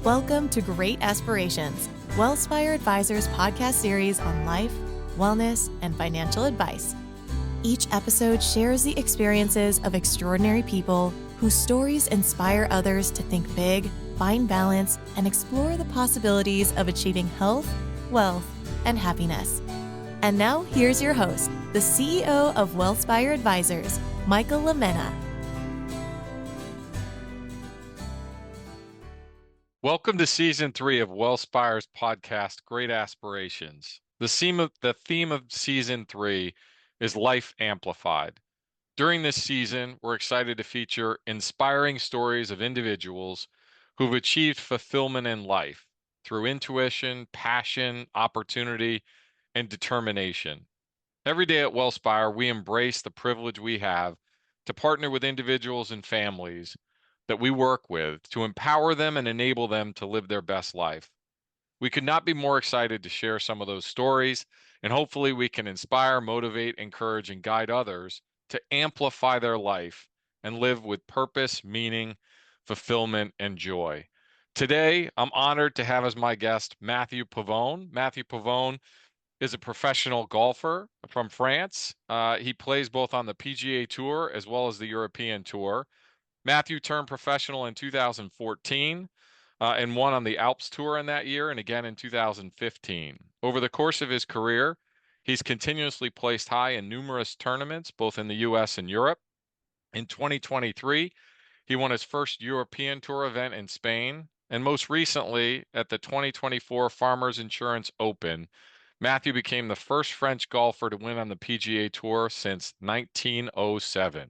Welcome to Great Aspirations, Wealthspire Advisors podcast series on life, wellness, and financial advice. Each episode shares the experiences of extraordinary people whose stories inspire others to think big, find balance, and explore the possibilities of achieving health, wealth, and happiness. And now, here's your host, the CEO of Wealthspire Advisors, Michael LaMena. Welcome to Season 3 of Wealthspire's podcast, Great Aspirations. The theme of Season 3 is Life Amplified. During this season, we're excited to feature inspiring stories of individuals who've achieved fulfillment in life through intuition, passion, opportunity, and determination. Every day at Wealthspire, we embrace the privilege we have to partner with individuals and families that we work with to empower them and enable them to live their best life. We could not be more excited to share some of those stories, and hopefully we can inspire, motivate, encourage, and guide others to amplify their life and live with purpose, meaning, fulfillment, and joy. Today, I'm honored to have as my guest Matthieu Pavon. Matthieu Pavon is a professional golfer from France. He plays both on the PGA Tour as well as the European Tour. Matthieu turned professional in 2014 and won on the Alps Tour in that year and again in 2015. Over the course of his career, he's continuously placed high in numerous tournaments, both in the US and Europe. In 2023, he won his first European Tour event in Spain, and most recently at the 2024 Farmers Insurance Open, Matthieu became the first French golfer to win on the PGA Tour since 1907.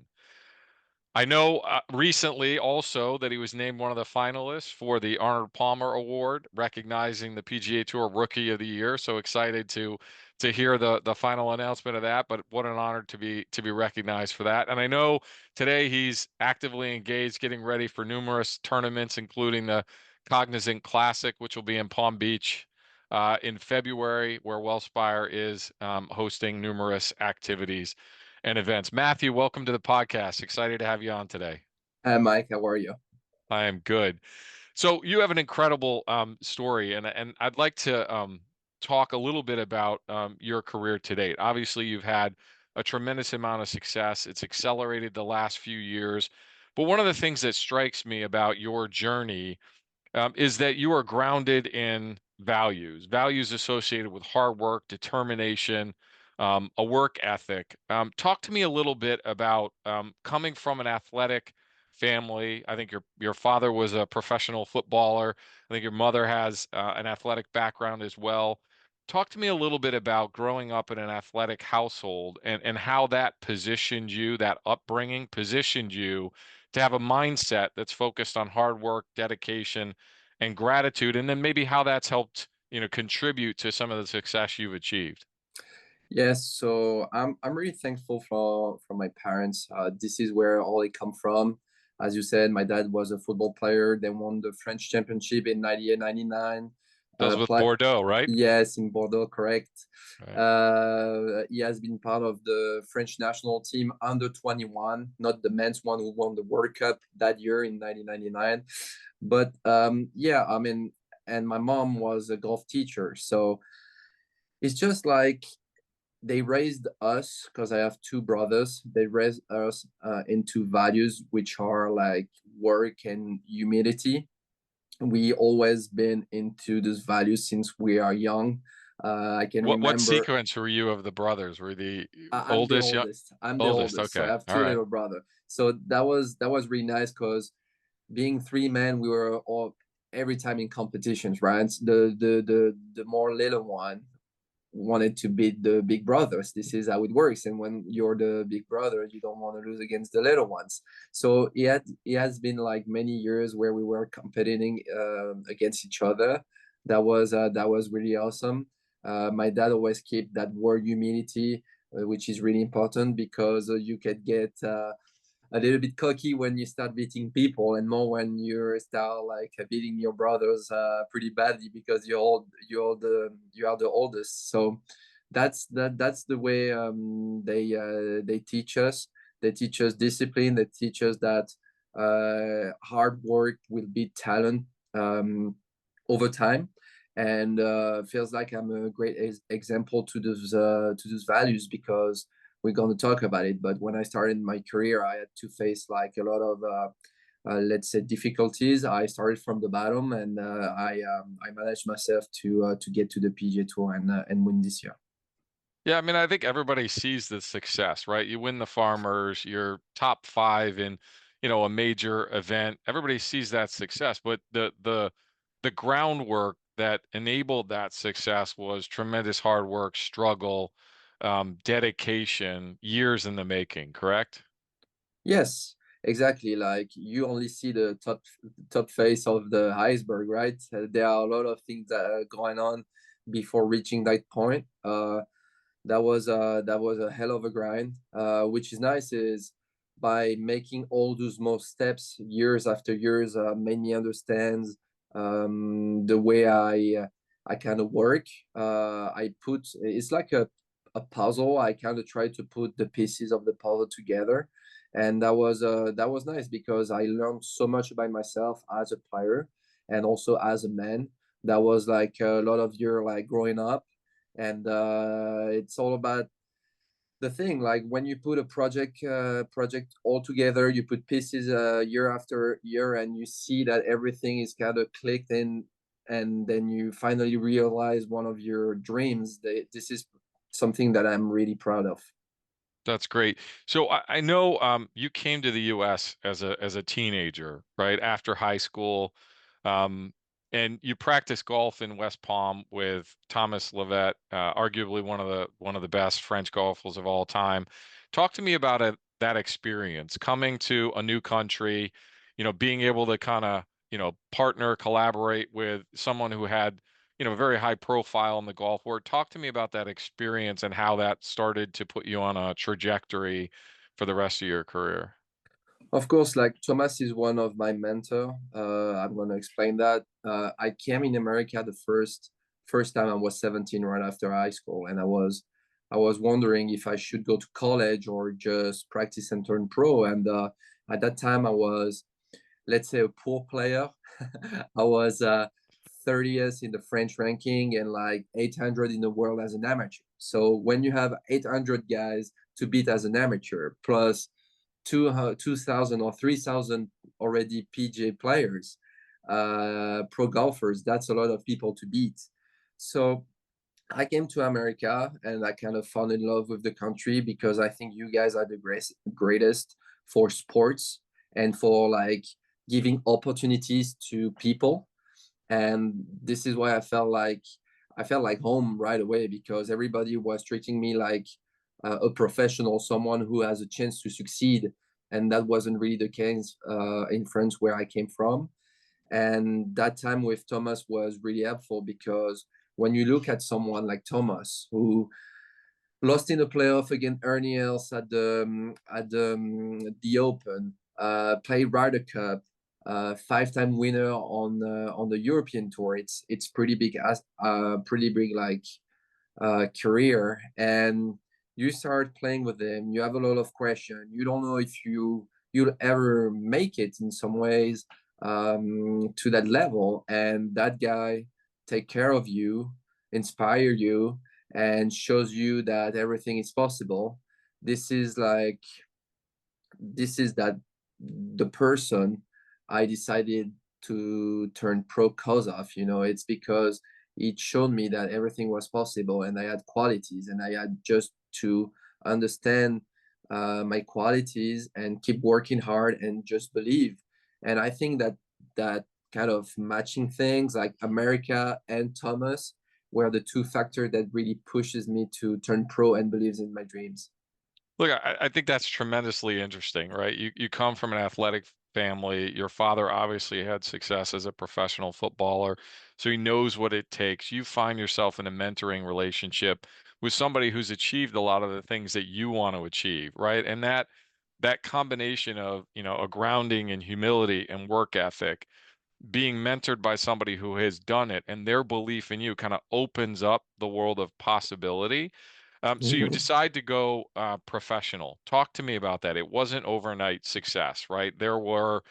I know recently also that he was named one of the finalists for the Arnold Palmer Award, recognizing the PGA Tour Rookie of the Year. So excited to hear the final announcement of that. But what an honor to be recognized for that. And I know today he's actively engaged, getting ready for numerous tournaments, including the Cognizant Classic, which will be in Palm Beach in February, where Wealthspire is hosting numerous activities and events. Matthieu, welcome to the podcast. Excited to have you on today. Hi, Mike. How are you? I am good. So you have an incredible story, and I'd like to talk a little bit about your career to date. Obviously, you've had a tremendous amount of success. It's accelerated the last few years. But one of the things that strikes me about your journey is that you are grounded in values associated with hard work, determination, a work ethic. Talk to me a little bit about coming from an athletic family. I think your father was a professional footballer. I think your mother has an athletic background as well. Talk to me a little bit about growing up in an athletic household and how that positioned you, that upbringing positioned you to have a mindset that's focused on hard work, dedication, and gratitude, and then maybe how that's helped, contribute to some of the success you've achieved. Yes, so I'm really thankful for my parents. This is where all it come from. As you said, my dad was a football player. They won the French championship in 98, 99. That was with Bordeaux, right? Yes, in Bordeaux, correct. Right. He has been part of the French national team under 21, not the men's one who won the World Cup that year in 1999. But yeah, I mean, and my mom was a golf teacher. So it's just like they raised us, because I have two brothers. They raised us into values which are like work and humility. We always been into these values since we are young. I can remember. What sequence were you of the brothers? Were the I'm oldest? the oldest. I'm the Oldest. oldest. So I Okay. have two All right. little brothers. So that was really nice, because being three men, we were all every time in competitions, right? The more little one wanted to beat the big brothers. This is how it works. And when you're the big brother, you don't want to lose against the little ones. So it has been like many years where we were competing against each other. That was really awesome. My dad always kept that word humility, which is really important, because you could get a little bit cocky when you start beating people, and more when you start like beating your brothers pretty badly, because you are the oldest. So that's the way they teach us. They teach us discipline. They teach us that hard work will beat talent. over time, and feels like I'm a great example to those values, because we're going to talk about it. But when I started my career, I had to face like a lot of let's say difficulties. I started from the bottom, and I managed myself to get to the PGA Tour and win this year. Yeah, I mean, I think everybody sees the success, right? You win the Farmers, you're top five in, a major event. Everybody sees that success, but the groundwork that enabled that success was tremendous hard work, struggle, dedication, years in the making, correct? Yes, exactly. Like you only see the top face of the iceberg, right? There are a lot of things that are going on before reaching that point. That was a hell of a grind. Which is nice is by making all those small steps years after years, made me understands the way I kind of work. I put it's like a puzzle. I kind of try to put the pieces of the puzzle together, and that was nice because I learned so much about myself as a player and also as a man. That was like a lot of year like growing up, and it's all about the thing like when you put a project all together, you put pieces year after year, and you see that everything is kind of clicked in, and then you finally realize one of your dreams. This is something that I'm really proud of. That's great. So I know you came to the U.S. as a teenager, right after high school, um, and you practiced golf in West Palm with Thomas Levet, arguably one of the best French golfers of all time. Talk to me about that experience coming to a new country, being able to kind of partner, collaborate with someone who had very high profile in the golf world. Talk to me about that experience and how that started to put you on a trajectory for the rest of your career. Of course, like Thomas is one of my mentor. I'm going to explain that. I came in America the first time I was 17, right after high school, and I was wondering if I should go to college or just practice and turn pro. And at that time, I was, let's say, a poor player. I was 30th in the French ranking and like 800 in the world as an amateur. So when you have 800 guys to beat as an amateur, plus 2,000 or 3,000 already PGA players, pro golfers, that's a lot of people to beat. So I came to America and I kind of fell in love with the country because I think you guys are the greatest for sports and for like giving opportunities to people. And this is why I felt like home right away, because everybody was treating me like a professional, someone who has a chance to succeed, and that wasn't really the case in France where I came from. And that time with Thomas was really helpful, because when you look at someone like Thomas who lost in the playoff against Ernie Els at the Open, played Ryder Cup, five-time winner on the European Tour. It's pretty big, pretty big like career, and you start playing with them. You have a lot of questions. You don't know if you'll ever make it in some ways to that level, and that guy take care of you, inspire you, and shows you that everything is possible. This is like this is that the person I decided to turn pro cause of. It's because it showed me that everything was possible, and I had qualities, and I had just to understand my qualities and keep working hard and just believe. And I think that kind of matching things like America and Thomas were the two factors that really pushes me to turn pro and believes in my dreams. Look, I think that's tremendously interesting, right? You come from an athletic family. Your father obviously had success as a professional footballer, so he knows what it takes. You find yourself in a mentoring relationship with somebody who's achieved a lot of the things that you want to achieve, right? And that combination of, a grounding in humility and work ethic, being mentored by somebody who has done it, and their belief in you kind of opens up the world of possibility. So you decide to go professional. Talk to me about that. It wasn't overnight success, right? There were,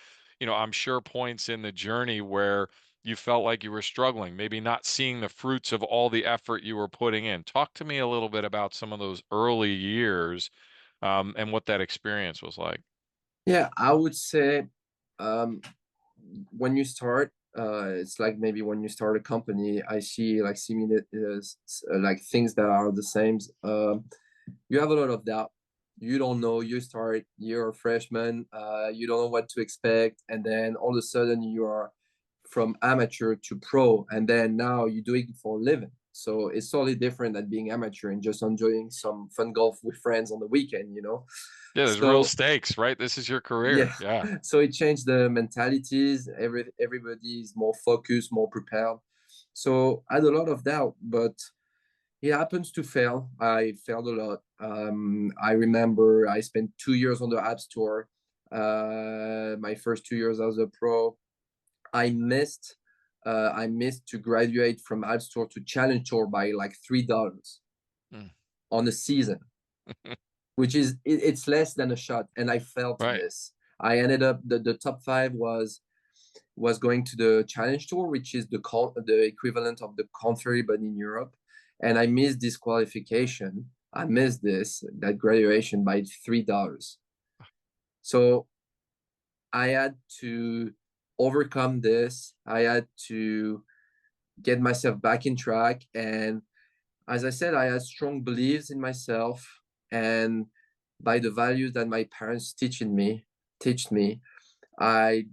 I'm sure points in the journey where you felt like you were struggling, maybe not seeing the fruits of all the effort you were putting in. Talk to me a little bit about some of those early years, and what that experience was like. Yeah, I would say, um, when you start, it's like maybe when you start a company, I see like similar, like things that are the same. You have a lot of doubt. You don't know. You start, you're a freshman. You don't know what to expect, and then all of a sudden you are from amateur to pro, and then now you're doing it for a living. So it's totally different than being amateur and just enjoying some fun golf with friends on the weekend, you know. Yeah, there's real So stakes, right? This is your yeah, career. Yeah. so it changed the mentalities. Everybody is more focused, more prepared. So I had a lot of doubt, but it happens to fail. I failed a lot. I remember I spent 2 years on the Alps Tour. My first 2 years as a pro, I missed. I missed to graduate from Alps Tour to Challenge Tour by like $3 Mm. on a season, which is it's less than a shot. And I felt Right. this. I ended up the top five was going to the Challenge Tour, which is the equivalent of the Conferry but in Europe. And I missed this qualification. I missed that graduation by $3. So I had to overcome this. I had to get myself back in track. And as I said, I had strong beliefs in myself and by the values that my parents teach me. I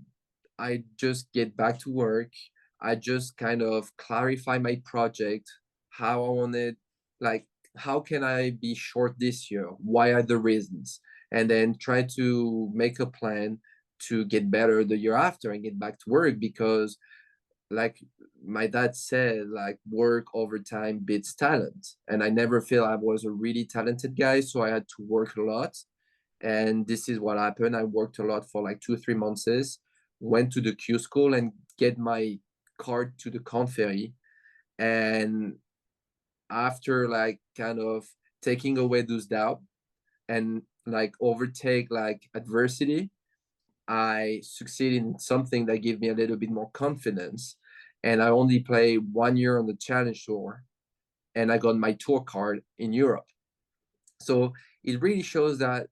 I just get back to work. I just kind of clarify my project, how I wanted, like, how can I be short this year? Why are the reasons? And then try to make a plan to get better the year after and get back to work because, like my dad said, like work over time beats talent. And I never feel I was a really talented guy, so I had to work a lot. And this is what happened. I worked a lot for like 2 3 months, went to the Q school and get my card to the Conferry. And after like kind of taking away those doubt and like overtake like adversity, I succeeded in something that gave me a little bit more confidence. And I only played 1 year on the Challenge Tour and I got my tour card in Europe. So it really shows that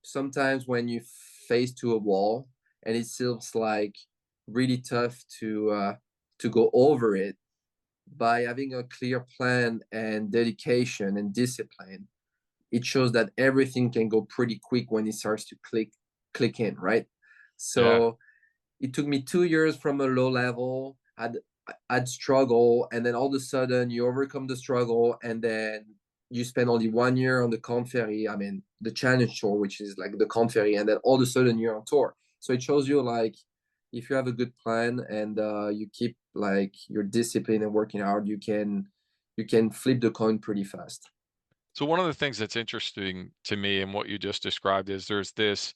sometimes when you face to a wall and it seems like really tough to go over it, by having a clear plan and dedication and discipline, it shows that everything can go pretty quick when it starts to click in, right? Yeah. So it took me 2 years from a low level. I'd struggle, and then all of a sudden you overcome the struggle, and then you spend only 1 year on the Conferry, I mean the Challenge Tour, which is like the Conferry, and then all of a sudden you're on tour. So it shows you like if you have a good plan and you keep like your discipline and working hard, you can flip the coin pretty fast. So one of the things that's interesting to me in what you just described is there's this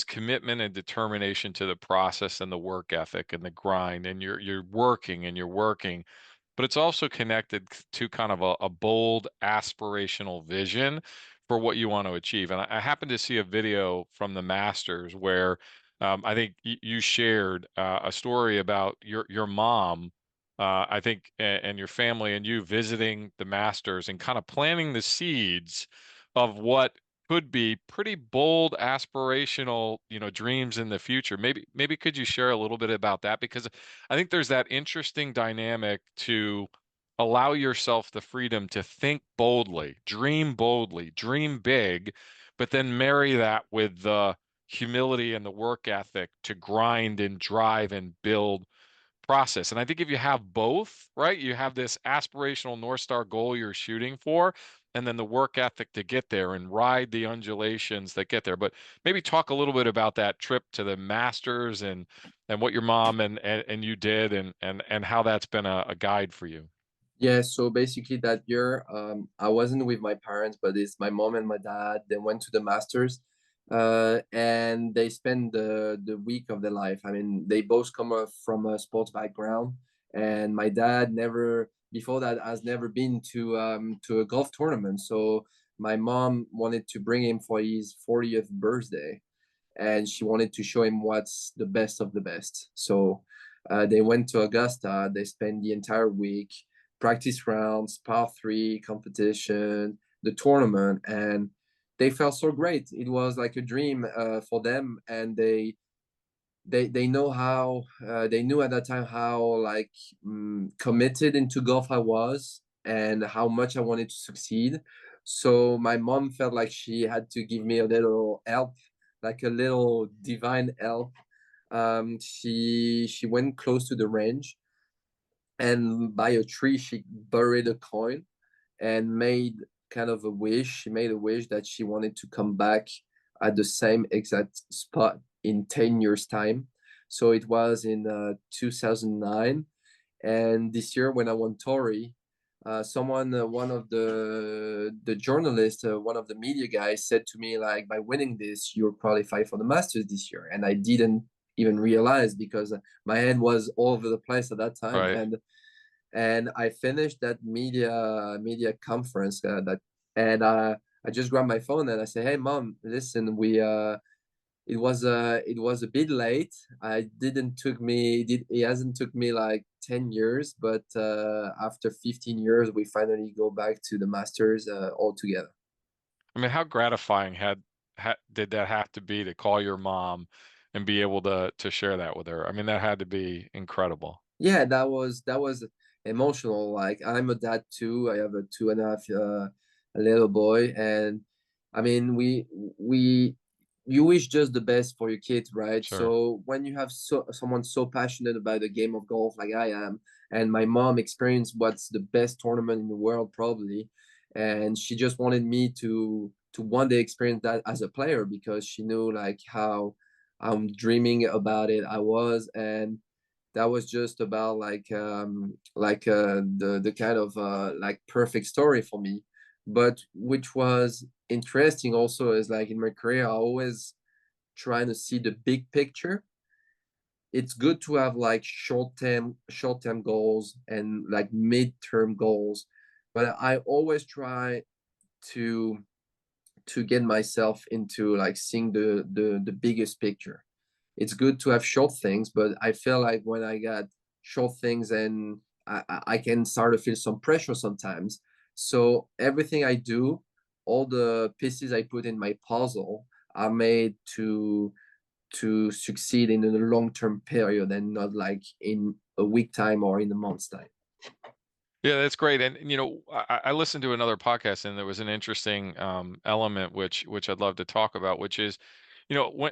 commitment and determination to the process and the work ethic and the grind, and you're working and you're working, but it's also connected to kind of a bold aspirational vision for what you want to achieve. And I happened to see a video from the Masters where, I think you shared a story about your mom, I think, and your family and you visiting the Masters and kind of planting the seeds of what could be pretty bold aspirational, dreams in the future. Maybe could you share a little bit about that? Because I think there's that interesting dynamic to allow yourself the freedom to think boldly, dream big, but then marry that with the humility and the work ethic to grind and drive and build process. And I think if you have both, right, you have this aspirational North Star goal you're shooting for, and then the work ethic to get there and ride the undulations that get there. But maybe talk a little bit about that trip to the Masters and what your mom and you did and how that's been a guide for you. Yeah, so basically that year, I wasn't with my parents, but it's my mom and my dad. They went to the Masters, and they spent the week of their life. I mean, they both come from a sports background, and my dad never before that has never been to a golf tournament. So my mom wanted to bring him for his 40th birthday, and she wanted to show him what's the best of the best. So They went to Augusta. They spent the entire week, practice rounds, par three competition, the tournament, and they felt so great. It was like a dream for them, and they know how they knew at that time how like committed into golf I was and how much I wanted to succeed. So my mom felt like she had to give me a little help, like a little divine help. She went close to the range, and by a tree she buried a coin and made kind of a wish. She made a wish that she wanted to come back at the same exact spot in 10 years time. So it was in 2009. And this year when I won Tory, one of the journalists, one of the media guys said to me, like, by winning this, you're qualified for the Masters this year. And I didn't even realize because my head was all over the place at that time. Right. And I finished that media conference and I just grabbed my phone and I said, "Hey, mom, listen, it was a bit late. It hasn't took me like 10 years, but after 15 years, we finally go back to the Masters all together." I mean, how gratifying did that have to be to call your mom and be able to share that with her? I mean, that had to be incredible. Yeah, that was emotional. Like, I'm a dad too. I have a 2.5 a little boy, and I mean, we you wish just the best for your kids, right? Sure. So when you have someone so passionate about the game of golf like I am, and my mom experienced what's the best tournament in the world probably, and she just wanted me to one day experience that as a player because she knew like how I'm dreaming about it I was. And that was just about the kind of like perfect story for me. But which was interesting also is like in my career I always trying to see the big picture. It's good to have like short term goals and like mid-term goals, but I always try to get myself into like seeing the biggest picture. It's good to have short things, but I feel like when I got short things and I can start to feel some pressure sometimes. So everything I do, all the pieces I put in my puzzle are made to succeed in a long-term period and not like in a week time or in a month's time. Yeah, that's great. And I listened to another podcast, and there was an interesting element which I'd love to talk about, which is,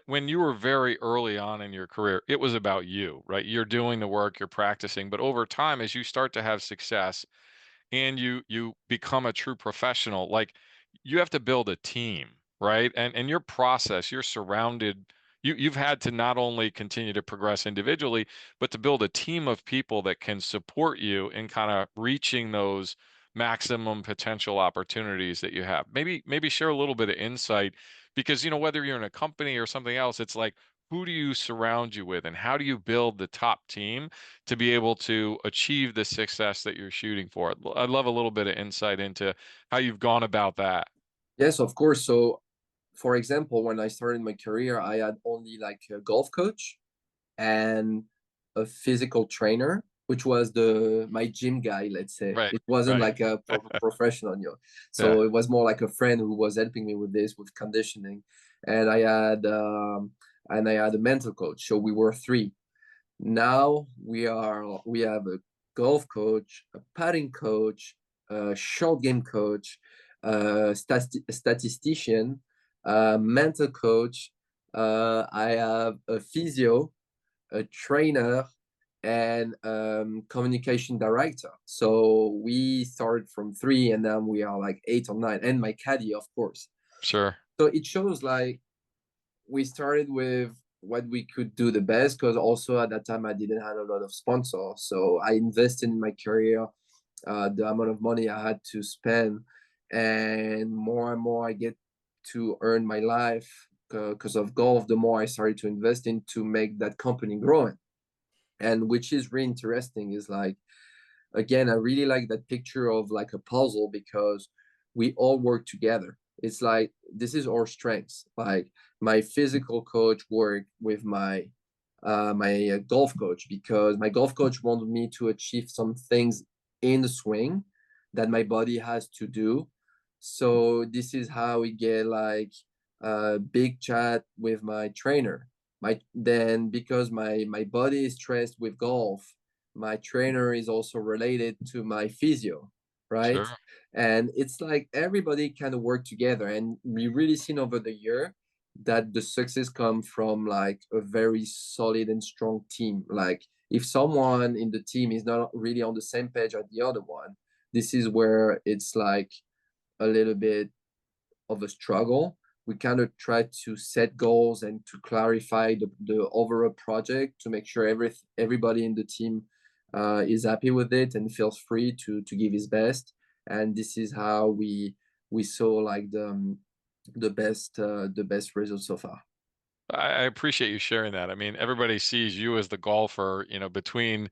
when you were very early on in your career, it was about you, right? You're doing the work, you're practicing, but over time, as you start to have success and you become a true professional, like you have to build a team, right? And your process, you're surrounded, you've had to not only continue to progress individually, but to build a team of people that can support you in kind of reaching those maximum potential opportunities that you have. Maybe share a little bit of insight because whether you're in a company or something else, it's like, who do you surround you with and how do you build the top team to be able to achieve the success that you're shooting for? I'd love a little bit of insight into how you've gone about that. Yes, of course. So for example, when I started my career, I had only like a golf coach and a physical trainer, which was the my gym guy, let's say. Right, It wasn't right. like a professional, Yeah, So it was more like a friend who was helping me with this, with conditioning. And I had a mental coach. So we were three. Now we have a golf coach, a putting coach, a short game coach, a statistician, a mental coach. I have a physio, a trainer, and communication director. So we started from three, and then we are like 8 or 9, and my caddy, of course. sure. So it shows like we started with what we could do the best because also at that time I didn't have a lot of sponsors. So I invested in my career, the amount of money I had to spend, and more I get to earn my life because of golf, the more I started to invest in to make that company growing. And which is really interesting is like, again, I really like that picture of like a puzzle because we all work together. It's like this is our strengths. Like my physical coach work with my my golf coach, because my golf coach wanted me to achieve some things in the swing that my body has to do. So this is how we get like a big chat with my trainer. Then because my body is stressed with golf, my trainer is also related to my physio, right? Sure. And it's like everybody kind of work together, and we really seen over the year that the success come from like a very solid and strong team. Like if someone in the team is not really on the same page as the other one, this is where it's like a little bit of a struggle. We kind of try to set goals and to clarify the overall project to make sure everybody in the team is happy with it and feels free to give his best. And this is how we saw like the best results so far. I appreciate you sharing that. I mean, everybody sees you as the golfer, between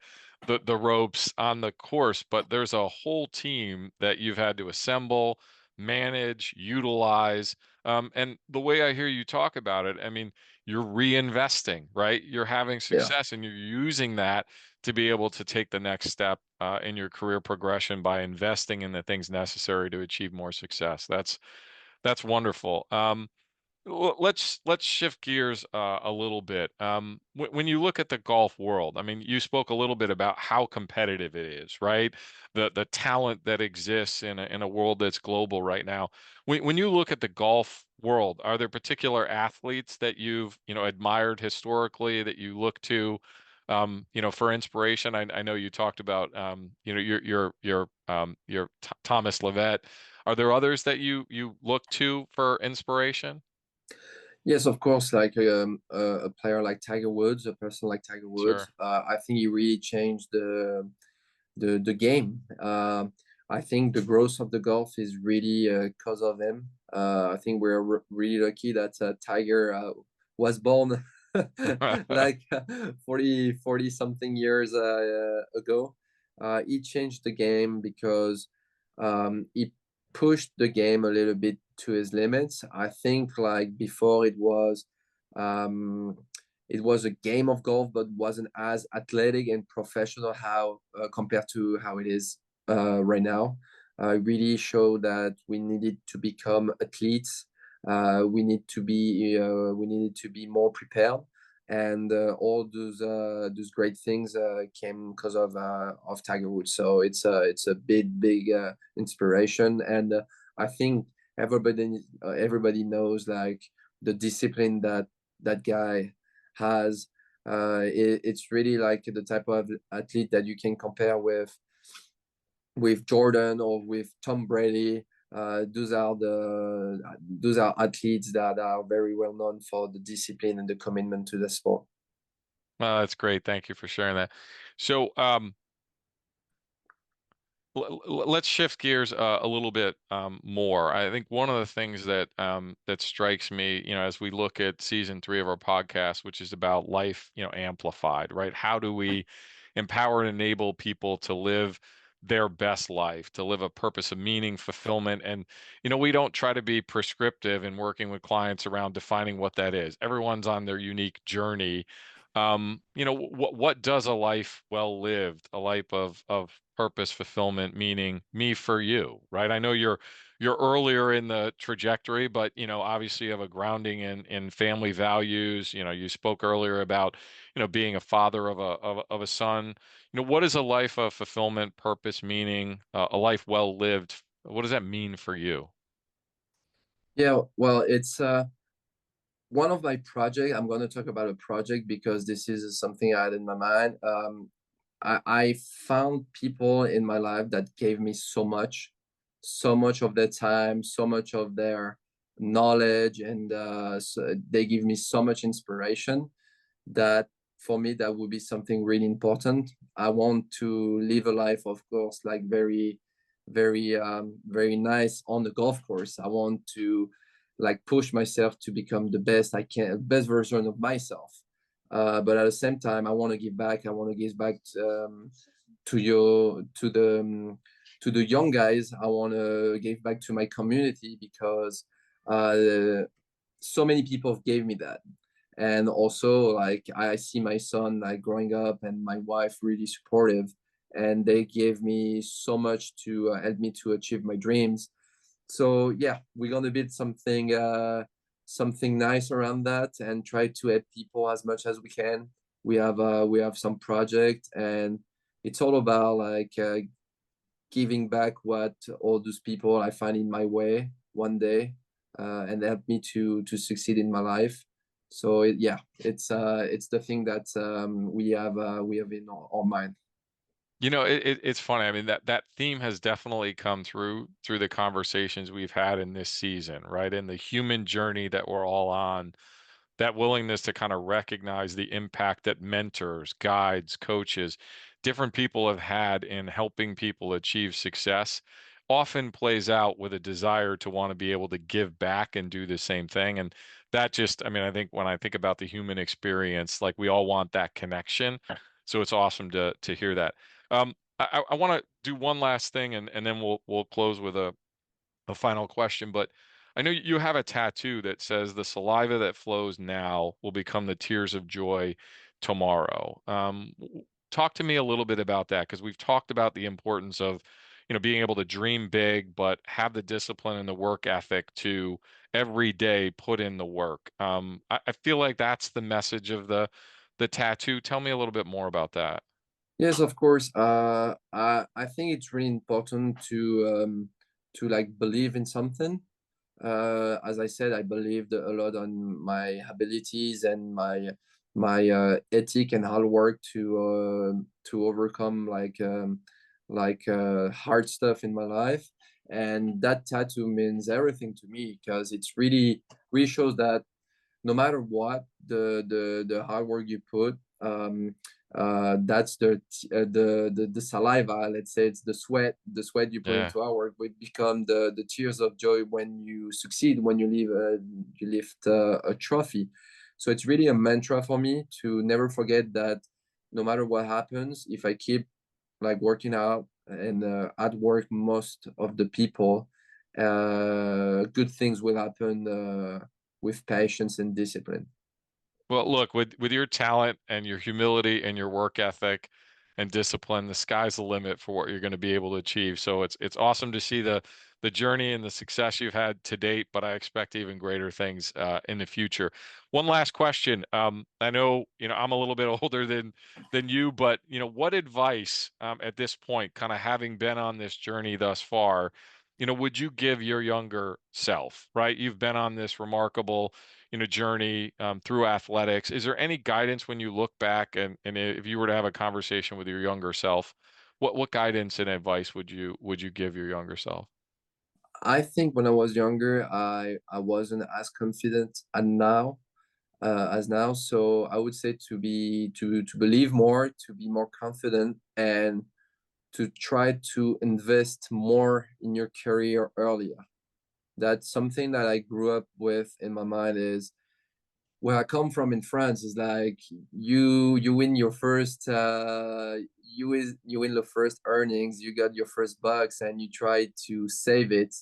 the ropes on the course, but there's a whole team that you've had to assemble, manage, utilize. And the way I hear you talk about it, I mean, you're reinvesting, right? You're having Yeah. success and you're using that to be able to take the next step in your career progression by investing in the things necessary to achieve more success. That's wonderful. Let's shift gears a little bit. When you look at the golf world, I mean, you spoke a little bit about how competitive it is, right? The talent that exists in a world that's global right now. When you look at the golf world, are there particular athletes that you've admired historically that you look to, for inspiration? I know you talked about your Thomas Levitt. Are there others that you look to for inspiration? Yes, of course. Like a player like Tiger Woods, a person like Tiger Sure. Woods, I think he really changed the game. I think the growth of the golf is really because of him. I think we're really lucky that Tiger was born like 40 something years ago. He changed the game because he pushed the game a little bit to his limits. I think like before um, it was a game of golf, but wasn't as athletic and professional how compared to how it is right now. Really showed that we needed to become athletes. We needed to be more prepared, and all those great things came because of Tiger Woods. So it's a big inspiration, and I think everybody knows like the discipline that guy has. It's really like the type of athlete that you can compare with Jordan or with Tom Brady. Those are athletes that are very well known for the discipline and the commitment to the sport. That's great. Thank you for sharing that. So, let's shift gears a little bit more. I think one of the things that strikes me, as we look at season 3 of our podcast, which is about life, amplified, right? How do we empower and enable people to live their best life, to live a purpose of meaning, fulfillment, and we don't try to be prescriptive in working with clients around defining what that is. Everyone's on their unique journey. What does a life well lived, a life of purpose, fulfillment, meaning, me for you, right? I know you're earlier in the trajectory, but obviously you have a grounding in family values. You spoke earlier about being a father of a son. What is a life of fulfillment, purpose, meaning, a life well lived? What does that mean for you? Yeah, well, it's one of my project. I'm going to talk about a project because this is something I had in my mind. I found people in my life that gave me so much of their time, so much of their knowledge, and so they give me so much inspiration that for me that would be something really important. I want to live a life, of course, like very nice on the golf course. I want to like push myself to become the best I can, best version of myself. But at the same time, I want to give back. I want to give back to your to the young guys. I want to give back to my community because so many people gave me that, And also, like, I see my son like growing up, and my wife really supportive, and they gave me so much to help me to achieve my dreams. So yeah, we're gonna build something nice around that and try to help people as much as we can. We have some project, and it's all about like giving back what all those people I find in my way one day, and help me to succeed in my life. So yeah, it's the thing that we have in our mind. You know, it's funny. I mean, that theme has definitely come through the conversations we've had in this season, right? In the human journey that we're all on, that willingness to kind of recognize the impact that mentors, guides, coaches, different people have had in helping people achieve success often plays out with a desire to want to be able to give back and do the same thing. And that just, I mean, I think when I think about the human experience, like we all want that connection. So it's awesome to hear that. I want to do one last thing, and then we'll close with a final question. But I know you have a tattoo that says the saliva that flows now will become the tears of joy tomorrow. Talk to me a little bit about that, because we've talked about the importance of, being able to dream big, but have the discipline and the work ethic to every day put in the work. I feel like that's the message of the tattoo. Tell me a little bit more about that. Yes, of course. I think it's really important to like believe in something. As I said, I believed a lot on my abilities and my ethic and hard work to overcome hard stuff in my life. And that tattoo means everything to me because it's really shows that no matter what the hard work you put, that's the saliva, let's say it's the sweat you put Yeah. into our work will become the tears of joy when you succeed, when you lift a trophy. So it's really a mantra for me to never forget that no matter what happens, if I keep like working out and at work most of the people, good things will happen with patience and discipline. Well, look, with your talent and your humility and your work ethic and discipline, the sky's the limit for what you're going to be able to achieve. So it's awesome to see the journey and the success you've had to date, but I expect even greater things in the future. One last question. I know, I'm a little bit older than you, but what advice at this point, kind of having been on this journey thus far, would you give your younger self, right? You've been on this remarkable journey through athletics. Is there any guidance when you look back, and if you were to have a conversation with your younger self, what guidance and advice would you give your younger self? I think when I was younger, I wasn't as confident as now. So I would say to believe more, to be more confident, and to try to invest more in your career earlier. That's something that I grew up with in my mind is where I come from in France is like you win your first you win the first earnings, you got your first bucks, and you try to save it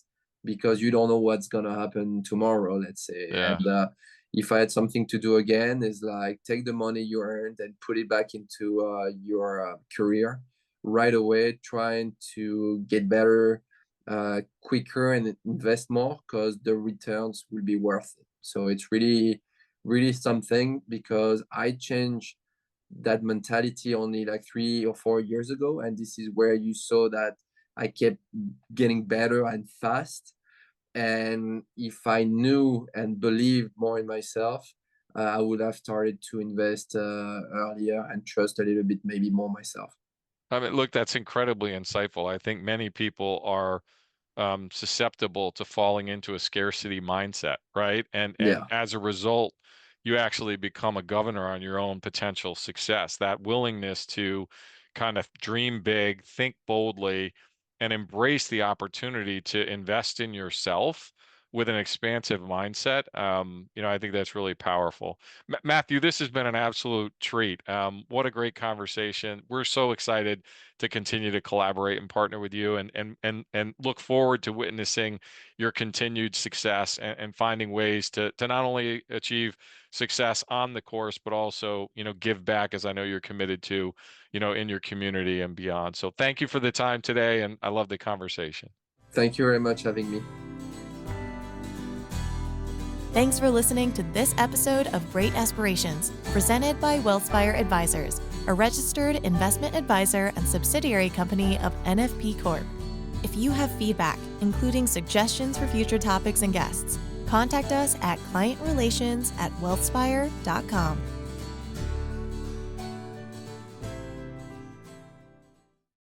because you don't know what's gonna happen tomorrow, let's say. Yeah. And if I had something to do again, is like take the money you earned and put it back into your career right away, trying to get better quicker and invest more because the returns will be worth it. So it's really something because I changed that mentality only like 3 or 4 years ago. And this is where you saw that I kept getting better and fast. And if I knew and believed more in myself, I would have started to invest earlier and trust a little bit, maybe more myself. I mean, look, that's incredibly insightful. I think many people are susceptible to falling into a scarcity mindset, right? And Yeah. as a result, you actually become a governor on your own potential success. That willingness to kind of dream big, think boldly, and embrace the opportunity to invest in yourself with an expansive mindset. I think that's really powerful. Matthieu, this has been an absolute treat. What a great conversation. We're so excited to continue to collaborate and partner with you, and look forward to witnessing your continued success and finding ways to not only achieve success on the course, but also, give back, as I know you're committed to, in your community and beyond. So thank you for the time today, and I love the conversation. Thank you very much for having me. Thanks for listening to this episode of Great Aspirations, presented by Wealthspire Advisors, a registered investment advisor and subsidiary company of NFP Corp. If you have feedback, including suggestions for future topics and guests, contact us at clientrelations@wealthspire.com.